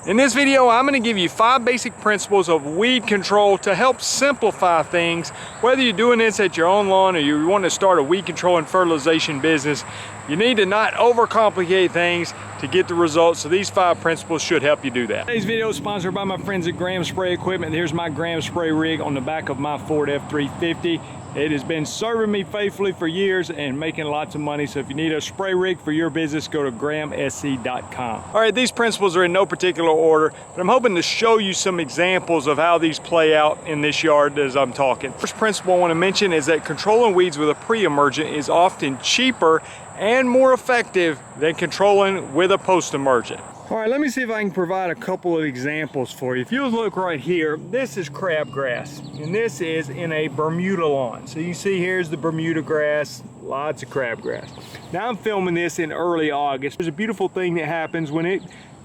In this video, I'm going to give you 5 basic principles of weed control to help simplify things. Whether you're doing this at your own lawn or you want to start a weed control and fertilization business, you need to not overcomplicate things to get the results. So these 5 principles should help you do that. Today's video is sponsored by my friends at Graham Spray Equipment. Here's my Graham Spray rig on the back of my Ford F-350. It has been serving me faithfully for years and making lots of money. So if you need a spray rig for your business, go to grahamsc.com. All right, these principles are in no particular order, but I'm hoping to show you some examples of how these play out in this yard as I'm talking. First principle I want to mention is that controlling weeds with a pre-emergent is often cheaper and more effective than controlling with a post-emergent. All right, let me see if I can provide a couple of examples for you. If you look right here, this is crabgrass, and this is in a Bermuda lawn. So you see here's the Bermuda grass, lots of crabgrass. Now I'm filming this in early August. There's a beautiful thing that happens when it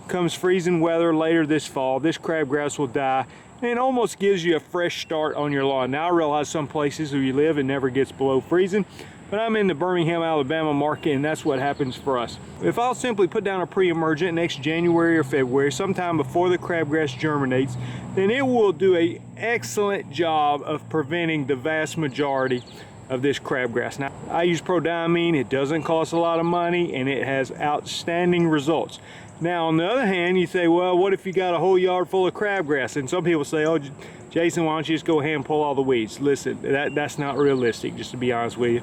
comes freezing weather later this fall. This crabgrass will die, and it almost gives you a fresh start on your lawn. Now I realize some places where you live it never gets below freezing, but I'm in the Birmingham, Alabama market, and that's what happens for us. If I'll simply put down a pre-emergent next January or February, sometime before the crabgrass germinates, then it will do an excellent job of preventing the vast majority of this crabgrass. Now, I use prodiamine. It doesn't cost a lot of money, and it has outstanding results. Now, on the other hand, you say, well, what if you got a whole yard full of crabgrass? And some people say, oh, Jason, why don't you just go ahead and pull all the weeds? Listen, that's not realistic, just to be honest with you.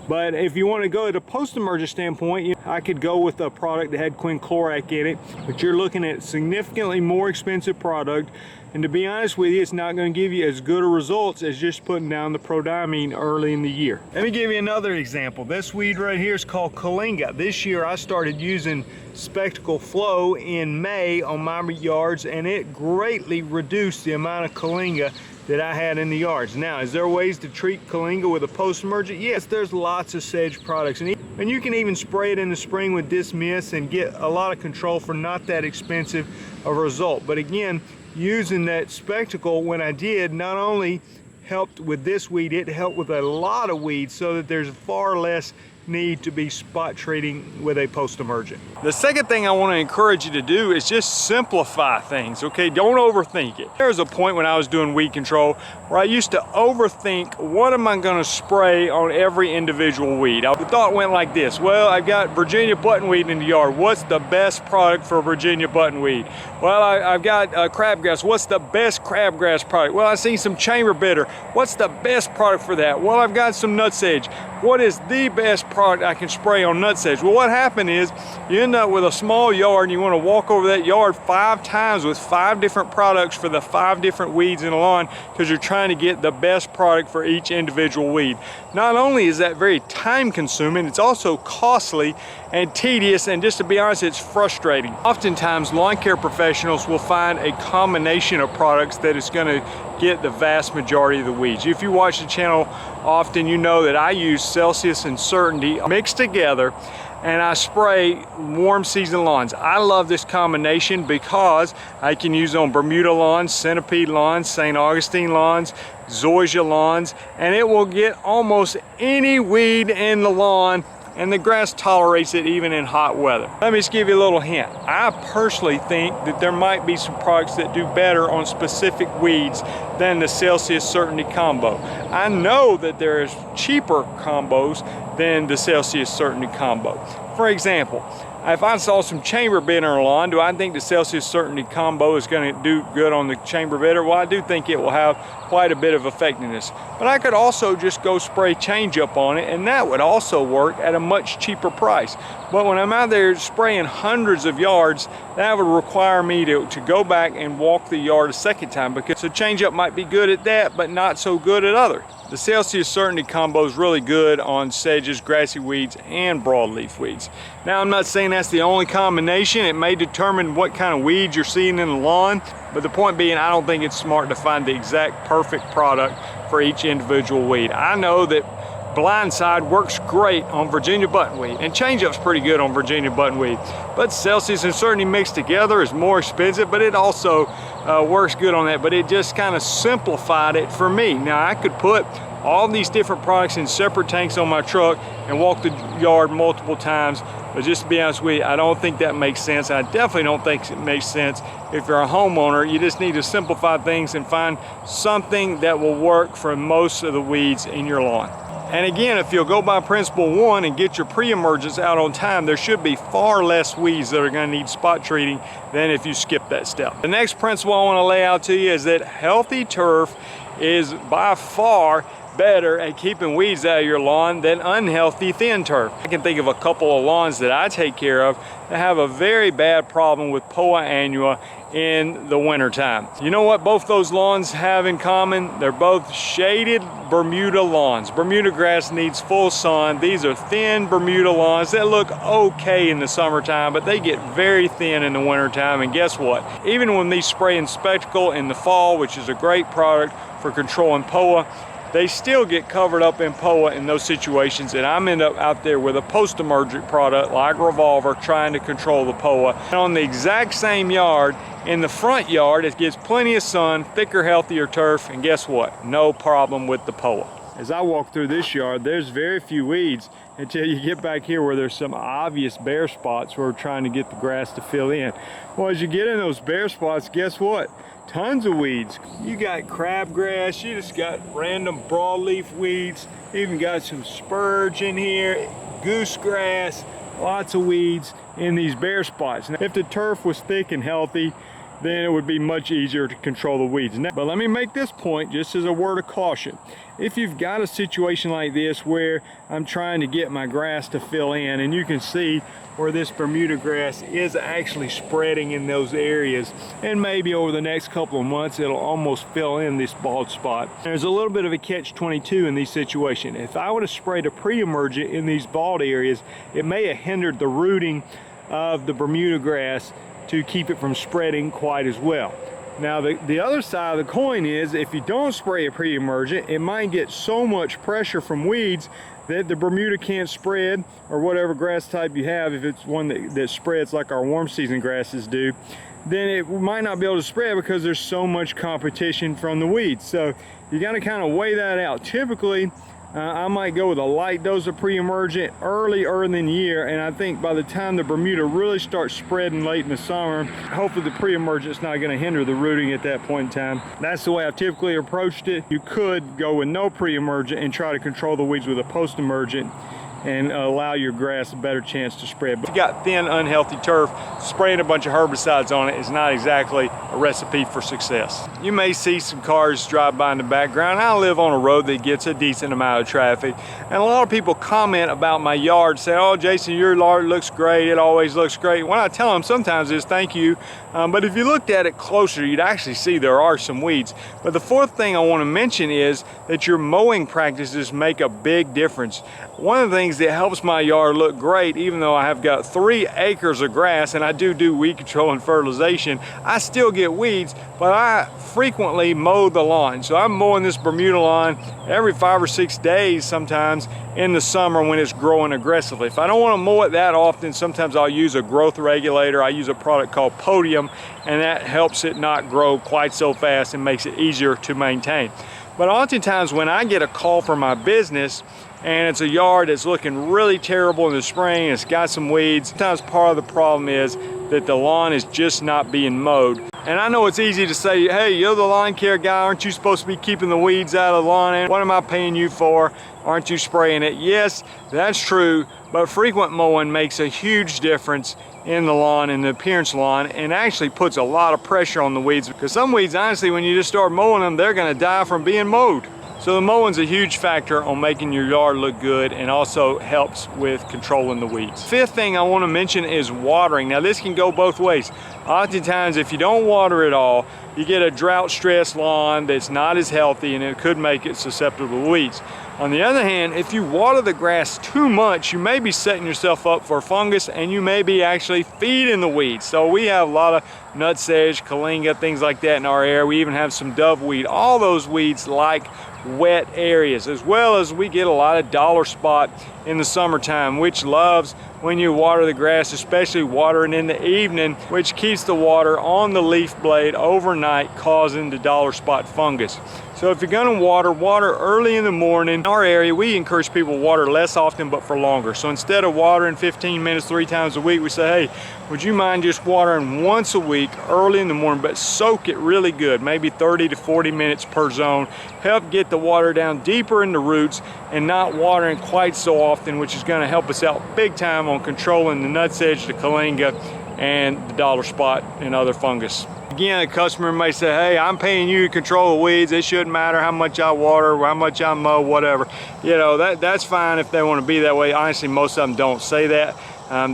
But if you want to go at a post-emergent standpoint, I could go with a product that had quinclorac in it, but you're looking at a significantly more expensive product. And to be honest with you, it's not going to give you as good a results as just putting down the prodiamine early in the year. Let me give you another example. This weed right here is called Kalinga. This year I started using Spectacle Flow in May on my yards, and it greatly reduced the amount of Kalinga that I had in the yards. Now, is there ways to treat Kalinga with a post-emergent? Yes, there's lots of sedge products. And you can even spray it in the spring with Dismiss and get a lot of control for not that expensive of a result. But again, using that Spectacle when I did not only helped with this weed, it helped with a lot of weeds, so that there's far less need to be spot treating with a post-emergent. The second thing I want to encourage you to do is just simplify things, okay? Don't overthink it. There was a point when I was doing weed control where I used to overthink, what am I going to spray on every individual weed? The thought went like this: well, I've got Virginia buttonweed in the yard. What's the best product for Virginia buttonweed? Well, I've got crabgrass. What's the best crabgrass product? Well, I've seen some chamber bitter. What's the best product for that? Well, I've got some nutsedge. What is the best product I can spray on nutsedge? Well, what happened is you end up with a small yard and you want to walk over that yard 5 times with 5 different products for the 5 different weeds in the lawn, because you're trying to get the best product for each individual weed. Not only is that very time consuming, it's also costly and tedious, and just to be honest, it's frustrating. Oftentimes lawn care professionals will find a combination of products that is going to get the vast majority of the weeds. If you watch the channel often, you know that I use Celsius and Certainty mixed together, and I spray warm season lawns. I love this combination because I can use on Bermuda lawns, Centipede lawns, St. Augustine lawns, Zoysia lawns, and it will get almost any weed in the lawn, and the grass tolerates it even in hot weather. Let me just give you a little hint. I personally think that there might be some products that do better on specific weeds than the Celsius Certainty combo. I know that there's cheaper combos than the Celsius Certainty combo. For example, if I saw some chamber bitter in a lawn, do I think the Celsius Certainty combo is going to do good on the chamber bitter? Well, I do think it will have quite a bit of effectiveness. But I could also just go spray change up on it, and that would also work at a much cheaper price. But when I'm out there spraying hundreds of yards, that would require me to go back and walk the yard a second time, because the change up might be good at that, but not so good at other. The Celsius Certainty combo is really good on sedges, grassy weeds, and broadleaf weeds. Now, I'm not saying that's the only combination. It may determine what kind of weeds you're seeing in the lawn, but the point being, I don't think it's smart to find the exact perfect product for each individual weed. I know that Blindside works great on Virginia buttonweed, and Change Up's pretty good on Virginia buttonweed. But Celsius and Certainty mixed together is more expensive, but it also works good on that. But it just kind of simplified it for me. Now, I could put all these different products in separate tanks on my truck and walk the yard multiple times. But just to be honest with you, I don't think that makes sense. I definitely don't think it makes sense if you're a homeowner. You just need to simplify things and find something that will work for most of the weeds in your lawn. And again, if you'll go by principle 1 and get your pre-emergents out on time, there should be far less weeds that are going to need spot treating than if you skip that step. The next principle I want to lay out to you is that healthy turf is by far better at keeping weeds out of your lawn than unhealthy thin turf. I can think of a couple of lawns that I take care of that have a very bad problem with Poa annua in the winter time. You know what both those lawns have in common? They're both shaded Bermuda lawns. Bermuda grass needs full sun. These are thin Bermuda lawns that look okay in the summertime, but they get very thin in the wintertime. And guess what? Even when these spray in Spectacle in the fall, which is a great product for controlling Poa, they still get covered up in Poa in those situations, and I'm end up out there with a Postemergent product like Revolver trying to control the Poa. And on the exact same yard, in the front yard, it gets plenty of sun, thicker, healthier turf, and guess what? No problem with the Poa. As I walk through this yard, there's very few weeds until you get back here where there's some obvious bare spots where we're trying to get the grass to fill in. Well, as you get in those bare spots, guess what? Tons of weeds. You got crabgrass, you just got random broadleaf weeds, even got some spurge in here, goosegrass, lots of weeds in these bare spots. Now, if the turf was thick and healthy, then it would be much easier to control the weeds. But let me make this point just as a word of caution. If you've got a situation like this where I'm trying to get my grass to fill in, and you can see where this Bermuda grass is actually spreading in those areas, and maybe over the next couple of months it'll almost fill in this bald spot. There's a little bit of a catch-22 in these situations. If I would have sprayed a pre-emergent in these bald areas, it may have hindered the rooting of the Bermuda grass to keep it from spreading quite as well. Now the other side of the coin is, if you don't spray a pre-emergent, it might get so much pressure from weeds that the Bermuda can't spread, or whatever grass type you have, if it's one that spreads like our warm season grasses do, then it might not be able to spread because there's so much competition from the weeds. So you got to kind of weigh that out. Typically, I might go with a light dose of pre-emergent early in the year, and I think by the time the Bermuda really starts spreading late in the summer, hopefully the pre-emergent's not going to hinder the rooting at that point in time. That's the way I've typically approached it. You could go with no pre-emergent and try to control the weeds with a post-emergent and allow your grass a better chance to spread. But if you got thin, unhealthy turf, spraying a bunch of herbicides on it is not exactly a recipe for success. You may see some cars drive by in the background. I live on a road that gets a decent amount of traffic, and a lot of people comment about my yard, say, "Oh, Jason, your yard looks great, it always looks great." What I tell them sometimes is thank you, but if you looked at it closer, you'd actually see there are some weeds. But the fourth thing I want to mention is that your mowing practices make a big difference. One of the things that helps my yard look great, even though I have got 3 acres of grass and I do weed control and fertilization, I still get weeds, but I frequently mow the lawn. So I'm mowing this Bermuda lawn every 5 or 6 days sometimes in the summer when it's growing aggressively. If I don't want to mow it that often, sometimes I'll use a growth regulator. I use a product called Podium, and that helps it not grow quite so fast and makes it easier to maintain. But oftentimes when I get a call for my business and it's a yard that's looking really terrible in the spring, it's got some weeds, sometimes part of the problem is that the lawn is just not being mowed. And I know it's easy to say, hey, you're the lawn care guy, aren't you supposed to be keeping the weeds out of the lawn? And what am I paying you for? Aren't you spraying it? Yes, that's true, but frequent mowing makes a huge difference in the lawn and the appearance of the lawn, and actually puts a lot of pressure on the weeds, because some weeds, honestly, when you just start mowing them, they're going to die from being mowed. So the mowing's a huge factor on making your yard look good, and also helps with controlling the weeds. Fifth thing I want to mention is watering. Now this can go both ways. Oftentimes if you don't water at all, you get a drought-stressed lawn that's not as healthy, and it could make it susceptible to weeds. On the other hand, if you water the grass too much, you may be setting yourself up for fungus, and you may be actually feeding the weeds. So we have a lot of nutsedge, kalinga, things like that in our area. We even have some doveweed. All those weeds like wet areas, as well as we get a lot of dollar spot in the summertime, which loves when you water the grass, especially watering in the evening, which keeps the water on the leaf blade overnight, causing the dollar spot fungus. So if you're gonna water early in the morning. In our area, we encourage people to water less often but for longer. So instead of watering 15 minutes 3 times a week, we say, hey, would you mind just watering once a week early in the morning, but soak it really good, maybe 30 to 40 minutes per zone. Help get the water down deeper in the roots and not watering quite so often, which is gonna help us out big time on controlling the nutsedge, the kalinga, and the dollar spot and other fungus. Again, a customer may say, hey, I'm paying you to control the weeds. It shouldn't matter how much I water, how much I mow, whatever. You know, that's fine if they want to be that way. Honestly, most of them don't say that.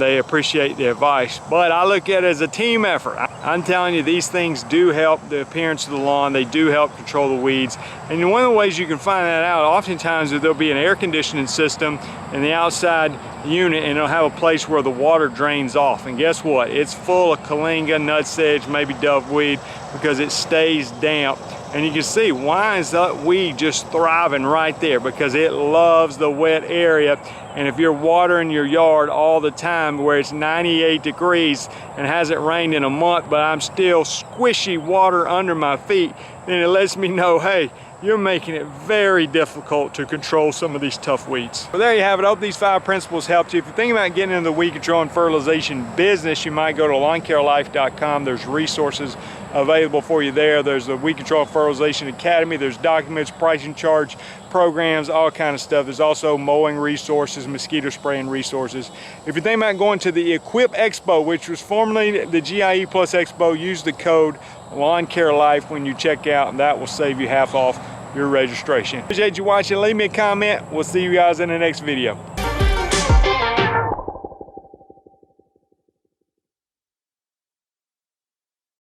They appreciate the advice. But I look at it as a team effort. I'm telling you, these things do help the appearance of the lawn. They do help control the weeds. And one of the ways you can find that out, oftentimes there'll be an air conditioning system in the outside unit, and it'll have a place where the water drains off. And guess what? It's full of kalinga, nutsedge, maybe doveweed, because it stays damp. And you can see, why is that weed just thriving right there? Because it loves the wet area. And if you're watering your yard all the time where it's 98 degrees and hasn't rained in a month, but I'm still squishy water under my feet, then it lets me know, hey, you're making it very difficult to control some of these tough weeds. Well, there you have it. I hope these 5 principles helped you. If you're thinking about getting into the weed control and fertilization business, you might go to lawncarelife.com. There's resources available for you there. There's the Weed Control and Fertilization Academy. There's documents, pricing charge, programs, all kind of stuff. There's also mowing resources, mosquito spraying resources. If you're thinking about going to the Equip Expo, which was formerly the GIE Plus Expo, use the code Lawn Care Life when you check out, and that will save you half off your registration. Appreciate you watching. Leave me a comment. We'll see you guys in the next video.